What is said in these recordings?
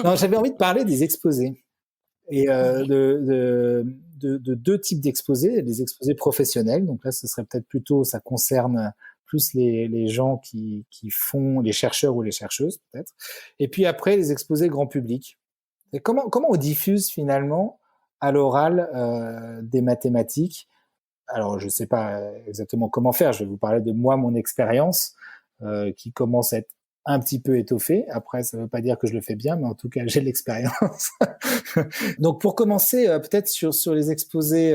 Non, j'avais envie de parler des exposés et Ouais. de deux types d'exposés, les exposés professionnels. Donc là, ce serait peut-être plutôt, ça concerne plus les gens qui font, les chercheurs ou les chercheuses peut-être. Et puis après, les exposés grand public. Et comment on diffuse finalement à l'oral des mathématiques? Alors, je ne sais pas exactement comment faire. Je vais vous parler de moi, mon expérience, qui commence à être un petit peu étoffée. Après, ça ne veut pas dire que je le fais bien, mais en tout cas, j'ai de l'expérience. Donc, pour commencer, peut-être sur les exposés,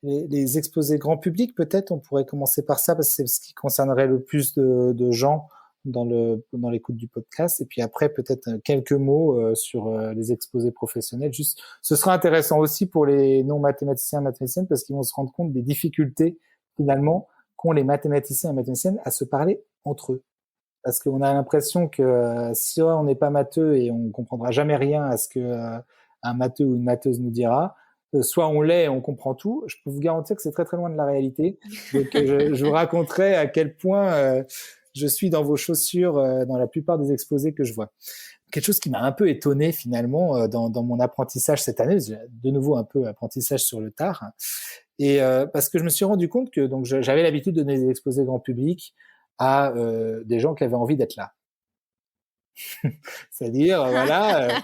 les exposés grand public, peut-être on pourrait commencer par ça, parce que c'est ce qui concernerait le plus de gens dans l'écoute du podcast. Et puis après, peut-être quelques mots sur les exposés professionnels. Juste, ce sera intéressant aussi pour les non-mathématiciens et mathématiciennes, parce qu'ils vont se rendre compte des difficultés, finalement, qu'ont les mathématiciens et mathématiciennes à se parler entre eux. Parce qu'on a l'impression que si on n'est pas matheux et on comprendra jamais rien à ce que un matheux ou une matheuse nous dira, soit on l'est et on comprend tout. Je peux vous garantir que c'est très très loin de la réalité. Donc je vous raconterai à quel point je suis dans vos chaussures dans la plupart des exposés que je vois. Quelque chose qui m'a un peu étonné finalement dans mon apprentissage cette année, de nouveau un peu apprentissage sur le tard, et parce que je me suis rendu compte que donc j'avais l'habitude de donner des exposés grand public à des gens qui avaient envie d'être là. C'est-à-dire, voilà,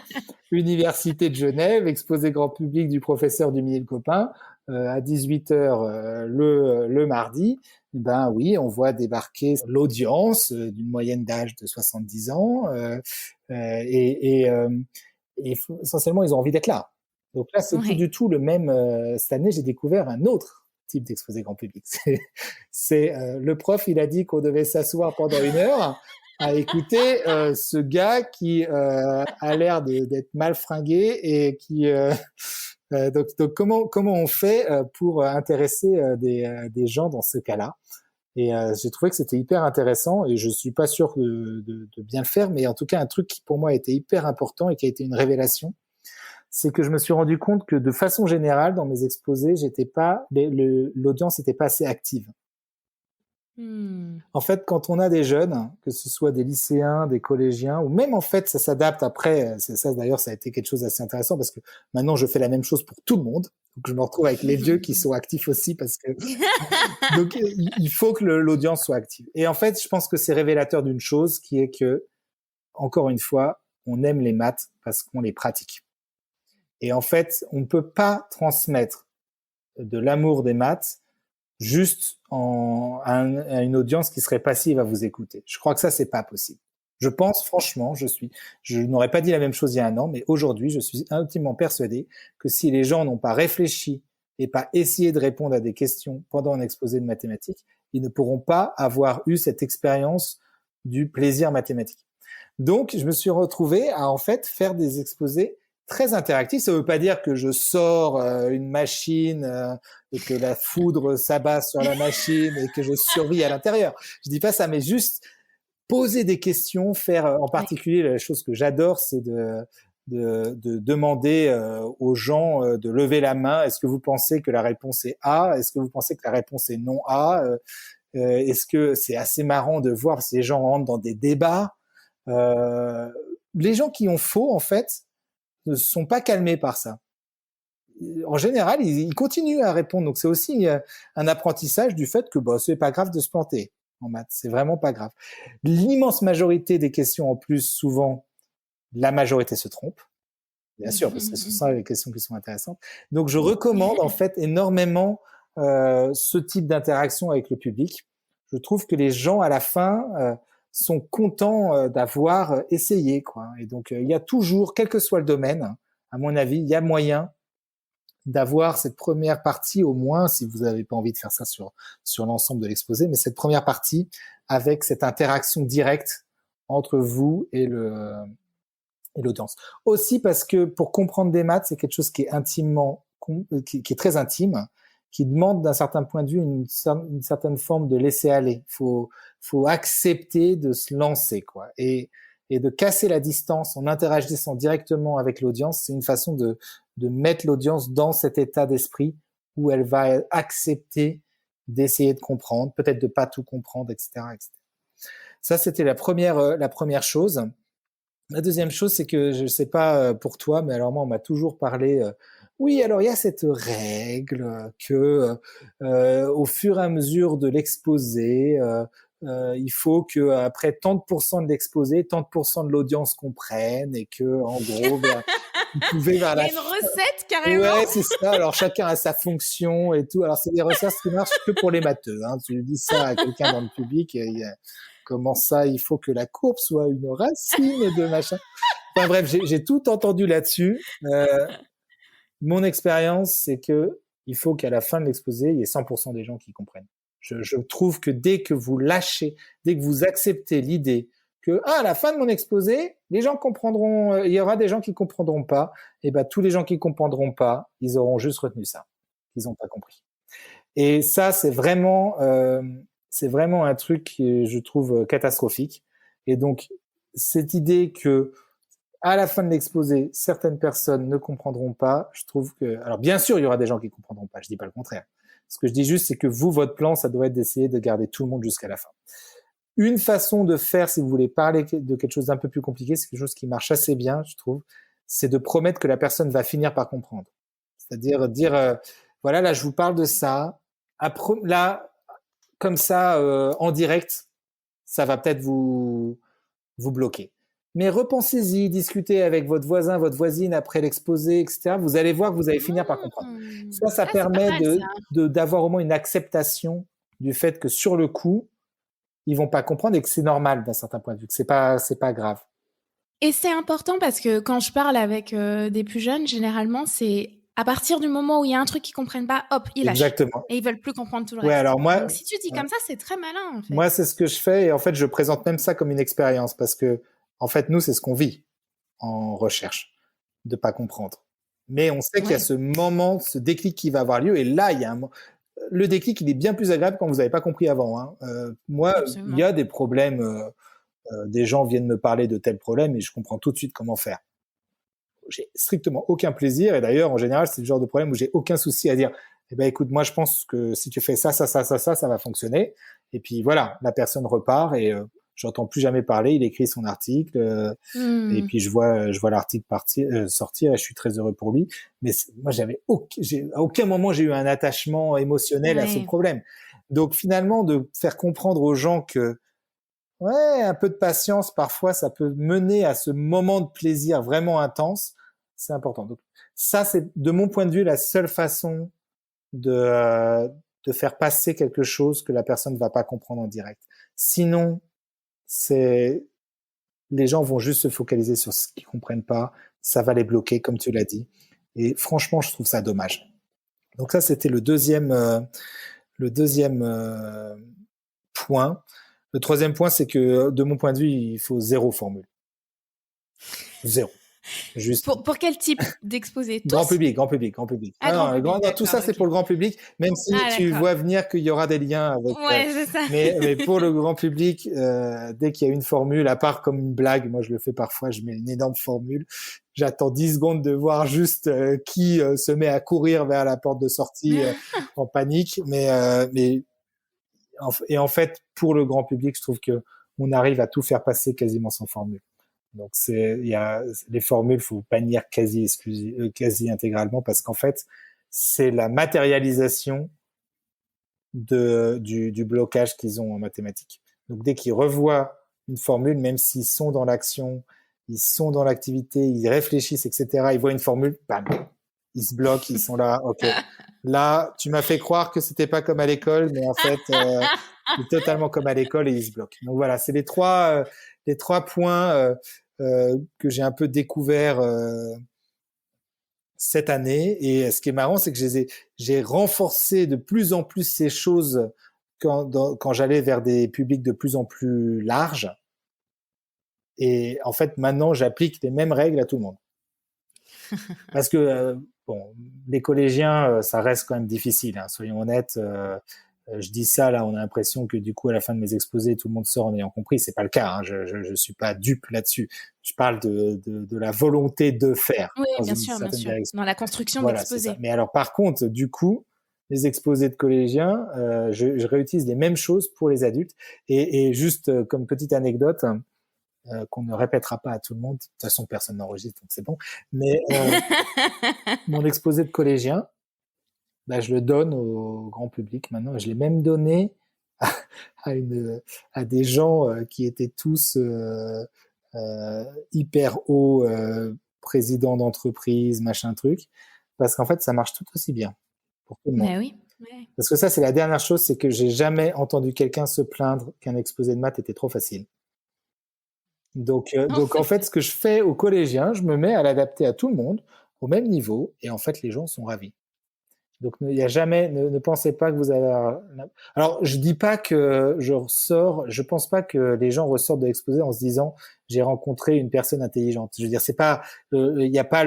Université de Genève, exposé grand public du professeur Dumillier le copain, à 18h le mardi. Ben oui, on voit débarquer l'audience d'une moyenne d'âge de 70 ans et essentiellement, ils ont envie d'être là. Donc là, c'est plus Ouais. du tout le même. Cette année, j'ai découvert un autre type d'exposé grand public. Le prof, il a dit qu'on devait s'asseoir pendant 1 heure à écouter ce gars qui a l'air d'être mal fringué et qui donc comment on fait pour intéresser des gens dans ce cas-là. Et j'ai trouvé que c'était hyper intéressant et je suis pas sûr de bien le faire, mais en tout cas un truc qui pour moi était hyper important et qui a été une révélation, c'est que je me suis rendu compte que de façon générale dans mes exposés, l'audience n'était pas assez active. Mmh. En fait, quand on a des jeunes, que ce soit des lycéens, des collégiens, ou même en fait, ça s'adapte après. C'est ça d'ailleurs, ça a été quelque chose d'assez intéressant parce que maintenant, je fais la même chose pour tout le monde. Donc, je me retrouve avec les vieux qui sont actifs aussi parce que donc il faut que l'audience soit active. Et en fait, je pense que c'est révélateur d'une chose qui est que, encore une fois, on aime les maths parce qu'on les pratique. Et en fait, on ne peut pas transmettre de l'amour des maths juste à une audience qui serait passive à vous écouter. Je crois que ça, c'est pas possible. Je pense, franchement, je n'aurais pas dit la même chose il y a 1 an, mais aujourd'hui, je suis intimement persuadé que si les gens n'ont pas réfléchi et pas essayé de répondre à des questions pendant un exposé de mathématiques, ils ne pourront pas avoir eu cette expérience du plaisir mathématique. Donc, je me suis retrouvé à en fait faire des exposés très interactifs. Ça ne veut pas dire que je sors une machine et que la foudre s'abat sur la machine et que je survis à l'intérieur. Je dis pas ça, mais juste poser des questions, faire en Ouais. particulier la chose que j'adore, c'est de demander aux gens de lever la main. Est-ce que vous pensez que la réponse est A? Est-ce que vous pensez que la réponse est non A? Est-ce que c'est assez marrant de voir si les gens rentrent dans des débats? Les gens qui ont faux, en fait, ne sont pas calmés par ça. En général, ils continuent à répondre. Donc, c'est aussi un apprentissage du fait que bah, c'est pas grave de se planter en maths. C'est vraiment pas grave. L'immense majorité des questions, en plus, souvent, la majorité se trompe. Bien sûr, parce que ce sont les questions qui sont intéressantes. Donc, je recommande en fait énormément ce type d'interaction avec le public. Je trouve que les gens à la fin sont contents d'avoir essayé, quoi. Et donc, il y a toujours, quel que soit le domaine, à mon avis, il y a moyen d'avoir cette première partie, au moins, si vous n'avez pas envie de faire ça sur l'ensemble de l'exposé, mais cette première partie avec cette interaction directe entre vous et l'audience. Aussi parce que pour comprendre des maths, c'est quelque chose qui est intimement, qui est très intime, qui demande d'un certain point de vue une certaine forme de laisser aller. Faut accepter de se lancer, quoi. Et de casser la distance en interagissant directement avec l'audience, c'est une façon de mettre l'audience dans cet état d'esprit où elle va accepter d'essayer de comprendre, peut-être de pas tout comprendre, etc., etc. Ça, c'était la première chose. La deuxième chose, c'est que je ne sais pas pour toi, mais alors moi, on m'a toujours parlé. Oui, alors il y a cette règle que au fur et à mesure de l'exposé, il faut que après tant de pourcents de l'exposé, tant de pourcents de l'audience comprennent et que en gros, ben, vous pouvez vers Il y la a une recette ouais, carrément? c'est ça. Alors chacun a sa fonction et tout. Alors c'est des recettes qui marchent que pour les matheux. Hein. Tu dis ça à quelqu'un dans le public, comment ça, il faut que la courbe soit une racine de machin. Enfin bref, j'ai tout entendu là-dessus. Mon expérience, c'est que il faut qu'à la fin de l'exposé, il y ait 100% des gens qui comprennent. Je trouve que dès que vous lâchez, dès que vous acceptez l'idée que à la fin de mon exposé, les gens comprendront, il y aura des gens qui comprendront pas, et ben tous les gens qui comprendront pas, ils auront juste retenu ça, ils n'ont pas compris. Et ça, c'est vraiment un truc que je trouve catastrophique. Et donc cette idée que à la fin de l'exposé, certaines personnes ne comprendront pas. Je trouve que, alors bien sûr, il y aura des gens qui comprendront pas. Je dis pas le contraire. Ce que je dis juste, c'est que vous, votre plan, ça doit être d'essayer de garder tout le monde jusqu'à la fin. Une façon de faire, si vous voulez parler de quelque chose d'un peu plus compliqué, c'est quelque chose qui marche assez bien, je trouve, c'est de promettre que la personne va finir par comprendre. C'est-à-dire dire, voilà, là, je vous parle de ça. Après, là, comme ça, en direct, ça va peut-être vous bloquer. Mais repensez-y, discutez avec votre voisin, votre voisine après l'exposé, etc. Vous allez voir que vous allez finir par comprendre. Ça Ah, c'est pas permet mal ça. d'avoir au moins une acceptation du fait que sur le coup, ils vont pas comprendre et que c'est normal d'un certain point de vue, que c'est pas grave. Et c'est important parce que quand je parle avec des plus jeunes, généralement, c'est à partir du moment où il y a un truc qu'ils comprennent pas, hop, ils lâchent. Exactement. Et ils veulent plus comprendre tout le Ouais, reste. alors moi, Donc si tu dis ouais. comme ça, c'est très malin en fait. Moi, c'est ce que je fais et en fait, je présente même ça comme une expérience parce que, en fait, nous, c'est ce qu'on vit en recherche, de pas comprendre. Mais on sait qu'il y a Ouais. ce moment, ce déclic qui va avoir lieu et là, il y a le déclic, il est bien plus agréable quand vous n'avez pas compris avant. Hein. Moi, il y Absolument. a des problèmes, des gens viennent me parler de tels problèmes et je comprends tout de suite comment faire. J'ai strictement aucun plaisir et d'ailleurs, en général, c'est le genre de problème où j'ai aucun souci à dire, eh ben écoute, moi je pense que si tu fais ça, ça va fonctionner. Et puis voilà, la personne repart et j'entends plus jamais parler. Il écrit son article et puis je vois l'article sortir et je suis très heureux pour lui. Mais moi à aucun moment j'ai eu un attachement émotionnel à ce Ouais. problème. Donc finalement, de faire comprendre aux gens que ouais, un peu de patience, parfois, ça peut mener à ce moment de plaisir vraiment intense. C'est important. Donc, ça, c'est, de mon point de vue, la seule façon de, euh, de faire passer quelque chose que la personne ne va pas comprendre en direct. Sinon, c'est, les gens vont juste se focaliser sur ce qu'ils comprennent pas. Ça va les bloquer, comme tu l'as dit. Et franchement, je trouve ça dommage. Donc ça, c'était le deuxième point. Le troisième point, c'est que de mon point de vue, il faut zéro formule. Zéro. Juste Pour quel type d'exposé? grand Tous? public, grand public, grand public. Ah, grand public, Non, tout ça, d'accord, c'est ok. pour le grand public, même si Ah, tu d'accord. vois venir qu'il y aura des liens avec. Ouais, c'est ça. Mais pour le grand public, dès qu'il y a une formule, à part comme une blague, moi je le fais parfois, je mets une énorme formule. J'attends 10 secondes de voir juste qui se met à courir vers la porte de sortie en panique. Et en fait, pour le grand public, je trouve que on arrive à tout faire passer quasiment sans formule. Donc il y a les formules, faut bannir quasi intégralement parce qu'en fait, c'est la matérialisation du blocage qu'ils ont en mathématiques. Donc dès qu'ils revoient une formule, même s'ils sont dans l'action, ils sont dans l'activité, ils réfléchissent, etc., ils voient une formule, bam, ils se bloquent, ils sont là, ok. Là, tu m'as fait croire que c'était pas comme à l'école, mais en fait, c'est totalement comme à l'école et ils se bloquent. Donc voilà, c'est les trois points que j'ai un peu découvert cette année. Et ce qui est marrant, c'est que j'ai renforcé de plus en plus ces choses quand j'allais vers des publics de plus en plus larges. Et en fait, maintenant, j'applique les mêmes règles à tout le monde. Parce que, bon, les collégiens, ça reste quand même difficile, hein, soyons honnêtes. Je dis ça, là, on a l'impression que du coup, à la fin de mes exposés, tout le monde sort en ayant compris. C'est pas le cas, hein, je suis pas dupe là-dessus. Je parle de la volonté de faire Oui, dans bien une sûr, bien certaine sûr. direction. Dans la construction Voilà, c'est ça. d'exposé. Mais alors, par contre, du coup, les exposés de collégiens, je réutilise les mêmes choses pour les adultes. Et juste comme petite anecdote, qu'on ne répétera pas à tout le monde. De toute façon, personne n'enregistre, donc c'est bon. Mais mon exposé de collégien, bah, je le donne au grand public maintenant. Je l'ai même donné à, à des gens qui étaient tous hyper hauts, présidents d'entreprise, machin truc, parce qu'en fait, ça marche tout aussi bien pour tout le monde. Mais oui. Ouais. Parce que ça, c'est la dernière chose, c'est que j'ai jamais entendu quelqu'un se plaindre qu'un exposé de maths était trop facile. Donc en fait, ce que je fais aux collégiens, je me mets à l'adapter à tout le monde, au même niveau, et en fait, les gens sont ravis. Donc, il y a jamais, ne pensez pas que vous avez. Alors, je dis pas que je pense pas que les gens ressortent de l'exposé en se disant j'ai rencontré une personne intelligente. Je veux dire, c'est pas, il y a pas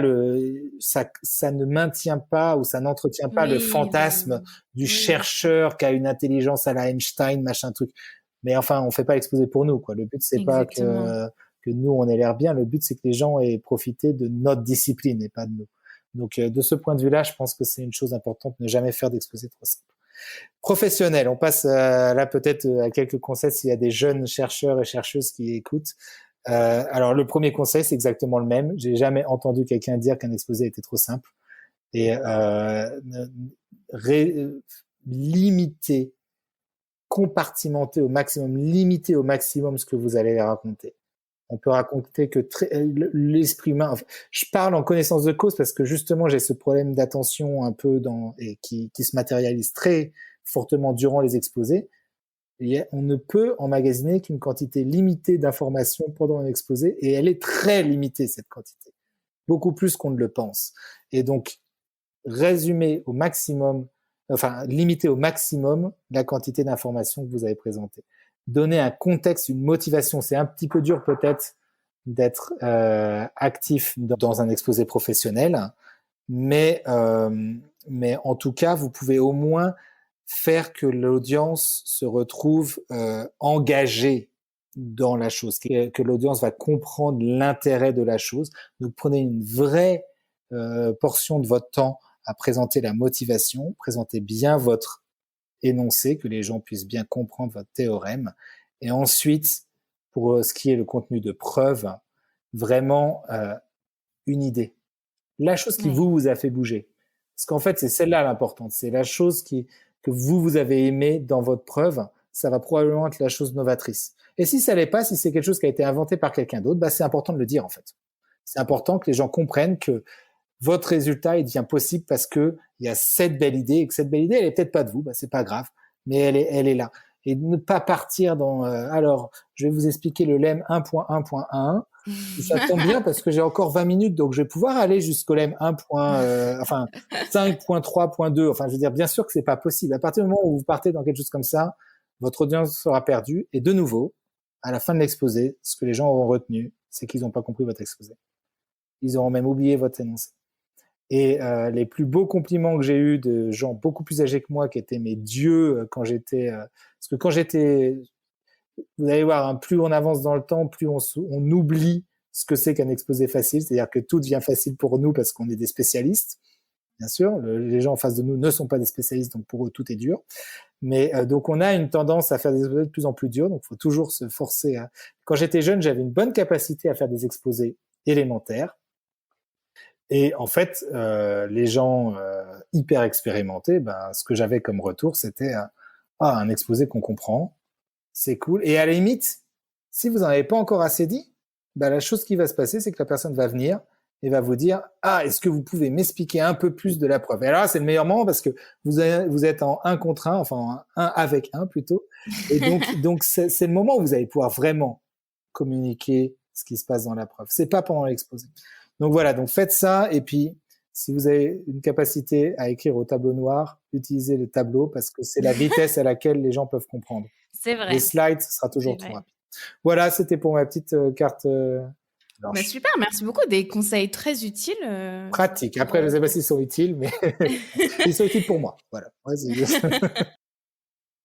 ça ne maintient pas ou ça n'entretient pas le fantasme du chercheur qui a une intelligence à la Einstein, machin truc. Mais enfin, on fait pas l'exposé pour nous, quoi. Le but, c'est pas que nous, on ait l'air bien. Le but, c'est que les gens aient profité de notre discipline et pas de nous. Donc, de ce point de vue-là, je pense que c'est une chose importante, ne jamais faire d'exposé trop simple. Professionnel, on passe là peut-être à quelques conseils s'il y a des jeunes chercheurs et chercheuses qui écoutent. Alors, le premier conseil, c'est exactement le même. J'ai jamais entendu quelqu'un dire qu'un exposé était trop simple. Et limiter, compartimenter au maximum, limiter au maximum ce que vous allez raconter. On peut raconter que l'esprit humain. Enfin, je parle en connaissance de cause parce que justement j'ai ce problème d'attention un peu et qui se matérialise très fortement durant les exposés. Et on ne peut emmagasiner qu'une quantité limitée d'informations pendant un exposé, et elle est très limitée, cette quantité, beaucoup plus qu'on ne le pense. Et donc limiter au maximum la quantité d'informations que vous avez présentées. Donner un contexte, une motivation. C'est un petit peu dur peut-être d'être actif dans un exposé professionnel, mais en tout cas, vous pouvez au moins faire que l'audience se retrouve engagée dans la chose, que l'audience va comprendre l'intérêt de la chose. Donc, prenez une vraie portion de votre temps à présenter la motivation, présentez bien votre énoncé, que les gens puissent bien comprendre votre théorème. Et ensuite, pour ce qui est le contenu de preuve, vraiment une idée. La chose qui vous a fait bouger. Parce qu'en fait, c'est celle-là l'importante. C'est la chose que vous avez aimée dans votre preuve. Ça va probablement être la chose novatrice. Et si ça l'est pas, si c'est quelque chose qui a été inventé par quelqu'un d'autre, bah, c'est important de le dire en fait. C'est important que les gens comprennent que votre résultat, il devient possible parce que il y a cette belle idée, et que cette belle idée, elle est peut-être pas de vous, bah c'est pas grave, mais elle est là. Et ne pas partir dans alors, je vais vous expliquer le lemme 1.1.1. Ça tombe bien parce que j'ai encore 20 minutes, donc je vais pouvoir aller jusqu'au lemme 5.3.2. Enfin, je veux dire, bien sûr que c'est pas possible. À partir du moment où vous partez dans quelque chose comme ça, votre audience sera perdue. Et de nouveau, à la fin de l'exposé, ce que les gens auront retenu, c'est qu'ils n'ont pas compris votre exposé. Ils auront même oublié votre énoncé. Et les plus beaux compliments que j'ai eus de gens beaucoup plus âgés que moi, qui étaient mes dieux quand j'étais... parce que quand j'étais... Vous allez voir, hein, plus on avance dans le temps, plus on oublie ce que c'est qu'un exposé facile. C'est-à-dire que tout devient facile pour nous parce qu'on est des spécialistes. Bien sûr, les gens en face de nous ne sont pas des spécialistes, donc pour eux, tout est dur. Mais donc, on a une tendance à faire des exposés de plus en plus durs. Donc, il faut toujours se forcer. Quand j'étais jeune, j'avais une bonne capacité à faire des exposés élémentaires. Et en fait, les gens hyper expérimentés, ben, ce que j'avais comme retour, c'était un exposé qu'on comprend, c'est cool. Et à la limite, si vous n'en avez pas encore assez dit, ben, la chose qui va se passer, c'est que la personne va venir et va vous dire « Ah, est-ce que vous pouvez m'expliquer un peu plus de la preuve ?» Et alors là, c'est le meilleur moment parce que vous êtes en 1 contre 1, enfin 1 avec 1 plutôt. Et donc c'est le moment où vous allez pouvoir vraiment communiquer ce qui se passe dans la preuve. C'est pas pendant l'exposé. Donc voilà, donc faites ça, et puis si vous avez une capacité à écrire au tableau noir, utilisez le tableau parce que c'est la vitesse à laquelle les gens peuvent comprendre. C'est vrai. Les slides, ce sera toujours trop rapide. Voilà, c'était pour ma petite carte blanche. Bah super, merci beaucoup, des conseils très utiles. Pratiques. Après, je ne sais pas s'ils sont utiles, mais ils sont utiles pour moi. Voilà. Ouais,